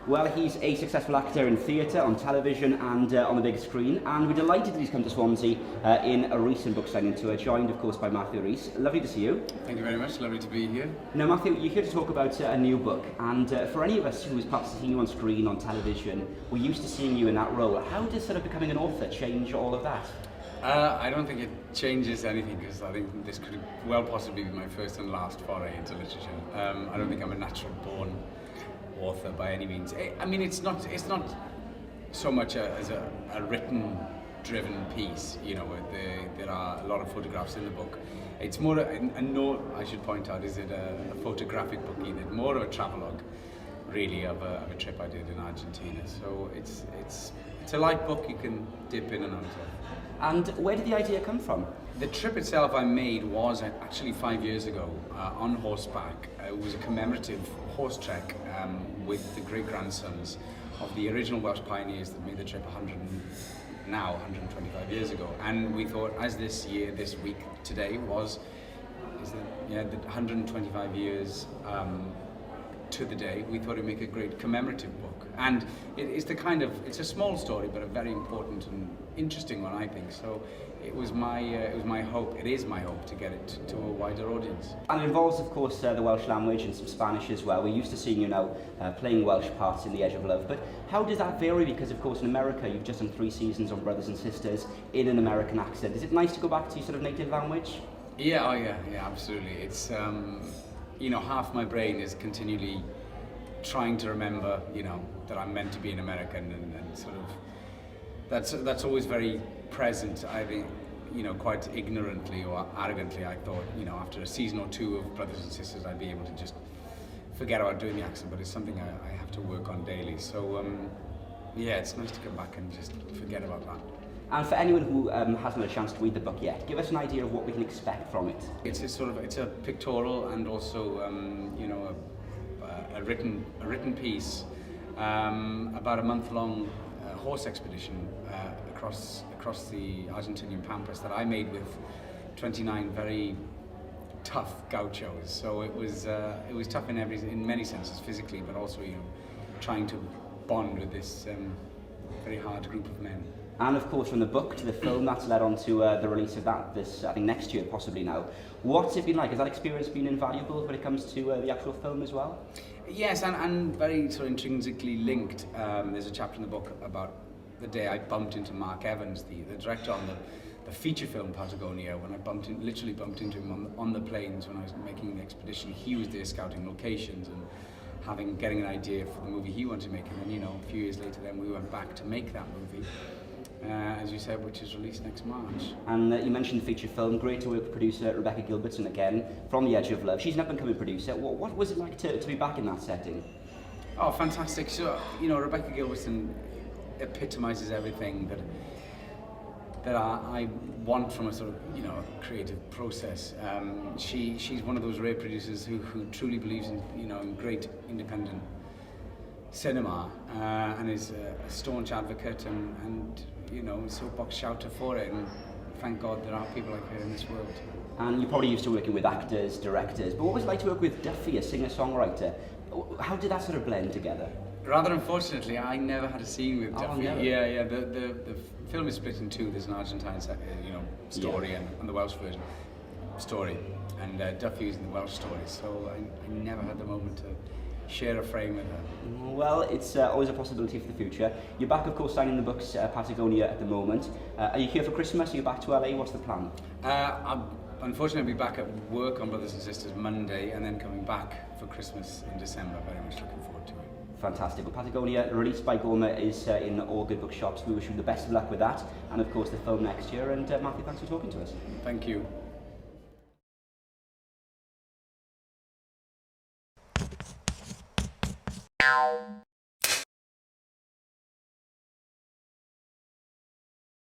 Well, he's a successful actor in theatre, on television and on the big screen, and we're delighted that he's come to Swansea in a recent book signing tour, joined of course by Matthew Rhys. Lovely to see you. Thank you very much, lovely to be here. Now Matthew, you're here to talk about a new book, and for any of us who's perhaps seen you on screen, on television, we're used to seeing you in that role. How does sort of becoming an author change all of that? I don't think it changes anything, because I think this could well possibly be my first and last foray into literature. I don't think I'm a natural born author by any means. I mean, it's not so much as a written driven piece, you know. There are a lot of photographs in the book. It's more and no, I should point out, is it a photographic book either, more of a travelogue really of a trip I did in Argentina. So it's a light book you can dip in and out of. And where did the idea come from? The trip itself I made was actually 5 years ago on horseback. It was a commemorative horse trek with the great-grandsons of the original Welsh pioneers that made the trip 125 years ago. And we thought, as this week today the 125 years to the day, we thought it'd make a great commemorative book. And it's a small story, but a very important and interesting one, I think. So it is my hope to get it to a wider audience. And it involves, of course, the Welsh language and some Spanish as well. We're used to seeing you now playing Welsh parts in The Edge of Love, but how does that vary? Because, of course, in America, you've just done 3 seasons on Brothers and Sisters in an American accent. Is it nice to go back to your sort of native language? Yeah, absolutely. It's, half my brain is continually trying to remember, that I'm meant to be an American, and sort of, that's always very present. I think, quite ignorantly or arrogantly, I thought, after a season or 2 of Brothers and Sisters, I'd be able to just forget about doing the accent, but it's something I have to work on daily. So, it's nice to come back and just forget about that. And for anyone who hasn't had a chance to read the book yet, give us an idea of what we can expect from it. It's a pictorial and also, a written piece about a month-long horse expedition across the Argentinian pampas that I made with 29 very tough gauchos. So it was tough in many senses, physically, but also trying to bond with this very hard group of men. And of course, from the book to the film, that's led on to the release of that I think next year, possibly now. What's it been like? Has that experience been invaluable when it comes to the actual film as well? Yes, and very sort of intrinsically linked. There's a chapter in the book about the day I bumped into Mark Evans, the director on the feature film Patagonia, when I literally bumped into him on the plains when I was making the expedition. He was there scouting locations and getting an idea for the movie he wanted to make, and then a few years later then we went back to make that movie. As you said, which is released next March. And you mentioned the feature film. Great to work with producer Rebecca Gilbertson again, from The Edge of Love. She's an up-and-coming producer. What was it like to be back in that setting? Oh, fantastic. So, Rebecca Gilbertson epitomizes everything that I want from a sort of, creative process. She's one of those rare producers who truly believes in great independent cinema, and is a staunch advocate and soapbox shouter for it, and thank God there are people like her in this world. And you're probably used to working with actors, directors, but what was it like to work with Duffy, a singer-songwriter? How did that sort of blend together? Rather unfortunately, I never had a scene with Duffy. Never. Yeah. The film is split in 2. There's an Argentine, story and the Welsh version story, and Duffy is in the Welsh story. So I never had the moment to share a frame with her. Well, it's always a possibility for the future. You're back, of course, signing the books Patagonia at the moment. Are you here for Christmas? Are you back to LA? What's the plan? Unfortunately, I'll be back at work on Brothers and Sisters Monday, and then coming back for Christmas in December. Very much looking forward to it. Fantastic. Well, Patagonia, released by Gorma, is in all good bookshops. We wish you the best of luck with that, and of course the film next year. And Matthew, thanks for talking to us. Thank you.